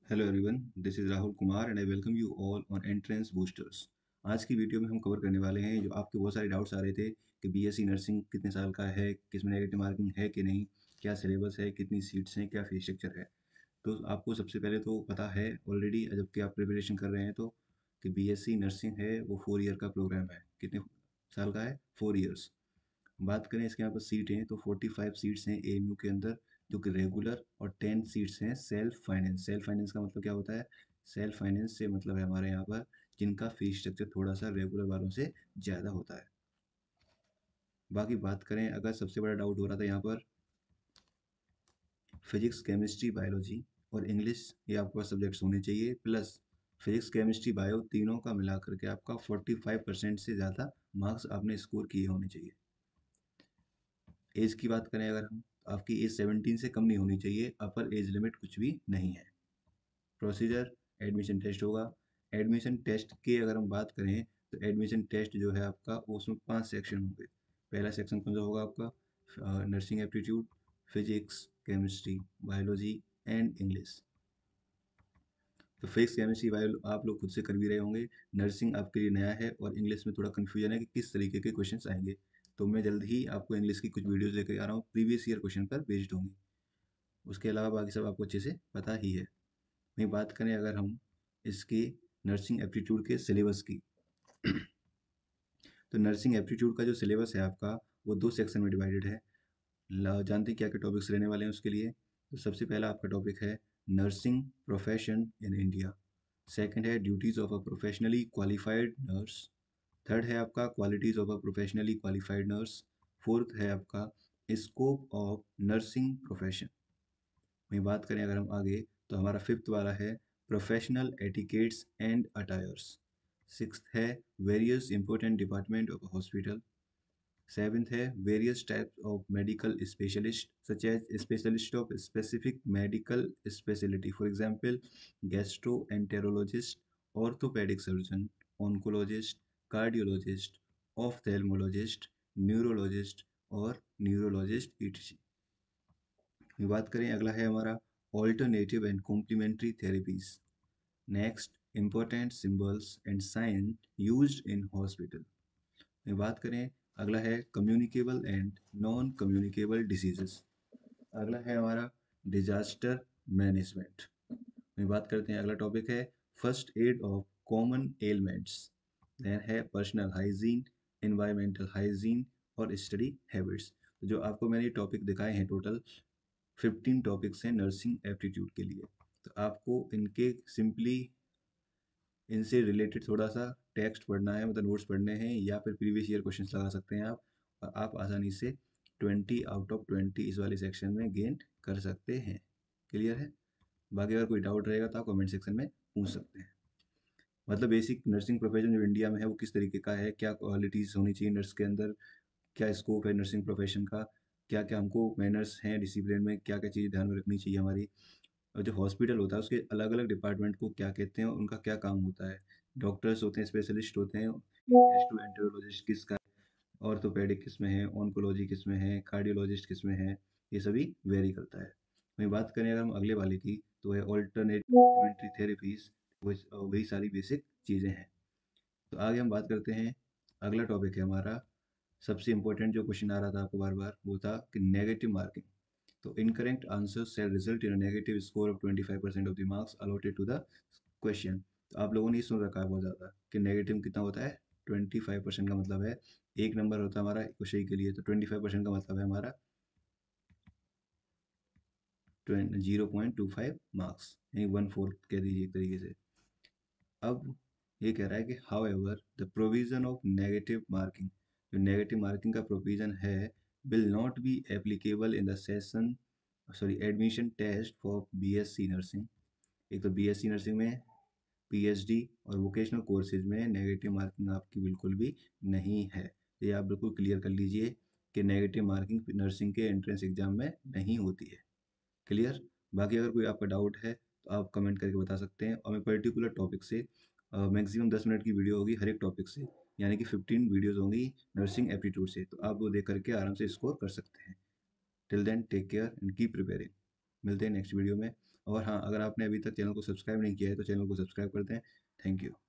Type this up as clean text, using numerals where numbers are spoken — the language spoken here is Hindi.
Hello everyone, this is Rahul Kumar and I welcome you all on entrance boosters. आज की वीडियो में हम कवर करने वाले हैं जो आपके बहुत सारे डाउट्स आ रहे थे कि बीएससी नर्सिंग कितने साल का है, किसमें नेगेटिव मार्किंग है कि नहीं, क्या सिलेबस है, कितनी सीट्स हैं, क्या फीस स्ट्रक्चर है। तो आपको सबसे पहले तो पता है ऑलरेडी, जबकि आप प्रिपरेशन कर रहे हैं तो, कि बीएससी नर्सिंग है वो 4 ईयर का प्रोग्राम है। कितने साल का है? 4 ईयर्स। बात करें इसके यहाँ पर सीटें तो 45 सीट्स हैं एएमयू के अंदर, जो कि रेगुलर, और 10 सीट्स हैं सेल्फ फाइनेंस। सेल्फ फाइनेंस का मतलब क्या होता है? सेल्फ फाइनेंस से मतलब है हमारे यहाँ पर जिनका फीस स्ट्रक्चर थोड़ा सा रेगुलर वालों से ज़्यादा होता है। बाकी बात करें, अगर सबसे बड़ा डाउट हो रहा था यहाँ पर फिजिक्स, केमिस्ट्री, बायोलॉजी और इंग्लिश, ये आपके पास सब्जेक्ट्स होने चाहिए, प्लस फिजिक्स, केमिस्ट्री, बायो तीनों का मिला करके आपका 45% से ज़्यादा मार्क्स आपने स्कोर किए होने चाहिए। एज की बात करें अगर हम, तो आपकी एज 17 से कम नहीं होनी चाहिए, अपर एज लिमिट कुछ भी नहीं है। प्रोसीजर, एडमिशन टेस्ट होगा। एडमिशन टेस्ट की अगर हम बात करें तो एडमिशन टेस्ट जो है आपका, उसमें 5 सेक्शन होंगे। पहला सेक्शन कौन सा होगा आपका? Nursing aptitude, physics, chemistry, biology and English. तो फिजिक्स, केमिस्ट्री, बायो आप लोग खुद से कर भी रहे होंगे। नर्सिंग आपके लिए नया है और इंग्लिश में थोड़ा कन्फ्यूजन है कि किस तरीके के क्वेश्चंस आएंगे। तो मैं जल्द ही आपको इंग्लिश की कुछ वीडियोस लेकर आ रहा हूँ, प्रीवियस ईयर क्वेश्चन पर बेस्ड होंगी। उसके अलावा बाकी सब आपको अच्छे से पता ही है। वहीं बात करें अगर हम इसकी नर्सिंग एप्टीट्यूड के सिलेबस की, तो नर्सिंग एप्टीट्यूड का जो सिलेबस है आपका, वो 2 सेक्शन में डिवाइडेड है। जानते हैं क्या क्या टॉपिक्स रहने वाले हैं उसके लिए? तो सबसे पहला आपका टॉपिक है nursing profession in India. Second है duties of a professionally qualified nurse. Third है आपका qualities of a professionally qualified nurse. Fourth है आपका स्कोप ऑफ नर्सिंग प्रोफेशन। वहीं बात करें अगर हम आगे, तो हमारा फिफ्थ वाला है professional etiquettes and attires. Sixth है various important department of hospital. Seventh है various types of medical specialist such as specialist of specific medical speciality, for example gastroenterologist, orthopaedic surgeon, oncologist, cardiologist, ophthalmologist, neurologist और न्यूरोलॉजिस्ट ईटीसी। बात करें, अगला है हमारा alternative and complementary therapies. Next, important symbols and sign used in hospital में बात करें। अगला है communicable and non communicable diseases. अगला है हमारा डिजास्टर मैनेजमेंट में बात करते हैं। अगला टॉपिक है first aid of common elements. Then है पर्सनल हाइजीन, एनवायरमेंटल हाइजीन और स्टडी हैबिट्स। तो जो आपको मैंने टॉपिक दिखाए हैं, टोटल 15 टॉपिक्स हैं नर्सिंग एप्टीट्यूड के लिए। तो आपको इनके सिंपली इनसे रिलेटेड थोड़ा सा टेक्स्ट पढ़ना है, मतलब नोट्स पढ़ने हैं, या फिर प्रीवियस ईयर क्वेश्चंस लगा सकते हैं आप, और आप आसानी से 20 आउट ऑफ 20 इस वाले सेक्शन में गेन कर सकते हैं। क्लियर है? बाकी अगर कोई डाउट रहेगा तो आप कमेंट सेक्शन में पूछ सकते हैं। मतलब बेसिक नर्सिंग प्रोफेशन जो इंडिया में है वो किस तरीके का है, क्या क्वालिटीज़ होनी चाहिए नर्स के अंदर, क्या स्कोप है नर्सिंग प्रोफेशन का, क्या क्या हमको मैनर्स हैं डिसिप्लिन में, क्या क्या चीज़ें ध्यान में रखनी चाहिए हमारी, और जो हॉस्पिटल होता है उसके अलग अलग डिपार्टमेंट को क्या कहते हैं, उनका क्या काम होता है। डॉक्टर्स होते हैं, स्पेशलिस्ट होते हैं, गैस्ट्रोएंटेरोलॉजिस्ट किसका, ऑर्थोपेडिक किस में है, ऑन्कोलॉजी किस में है, कार्डियोलॉजिस्ट किस में है, ये सभी वेरी करता है। वहीं बात करें अगर हम अगले वाले की, तो है ऑल्टरनेट कॉम्प्लीमेंट्री थेरेपीज। वही सारी बेसिक चीज़ें हैं। तो आगे हम बात करते हैं। अगला टॉपिक है हमारा सबसे इंपॉर्टेंट, जो क्वेश्चन आ रहा था आपको बार बार, वो था कि नेगेटिव मार्किंग। तो incorrect answers shall result in a negative score of 25% of the marks allotted to the question। तो आप लोगों ने ये सुन रखा है बहुत ज़्यादा कि नेगेटिव कितना होता है? 25% का मतलब है एक नंबर होता है हमारा क्वेश्चन के लिए, तो 25% का मतलब है हमारा 0.25 मार्क्स, यानी 1/4 कह दीजिए एक तरीके से। अब ये कह रहा है कि however the provision of negative marking, जो नेगेटिव मार्किंग का प्रोविजन है, will not be applicable in the session sorry admission test for BSc nursing. एक तो बीएससी नर्सिंग में, पीएचडी और वोकेशनल कोर्सेज में नेगेटिव मार्किंग आपकी बिल्कुल भी नहीं है। तो ये आप बिल्कुल क्लियर कर लीजिए कि नेगेटिव मार्किंग नर्सिंग के एंट्रेंस एग्जाम में नहीं होती है। क्लियर? बाकी अगर कोई आपका डाउट है तो आप कमेंट करके बता सकते हैं, और मैं पर्टिकुलर टॉपिक से मैक्सिमम 10 मिनट की वीडियो होगी हर एक टॉपिक से, यानी कि 15 वीडियोस होंगी नर्सिंग एप्टीट्यूड से, तो आप वो देख करके आराम से स्कोर कर सकते हैं। Till then take care and keep preparing. मिलते हैं नेक्स्ट वीडियो में। और हाँ, अगर आपने अभी तक चैनल को सब्सक्राइब नहीं किया है तो चैनल को सब्सक्राइब कर दें। Thank you.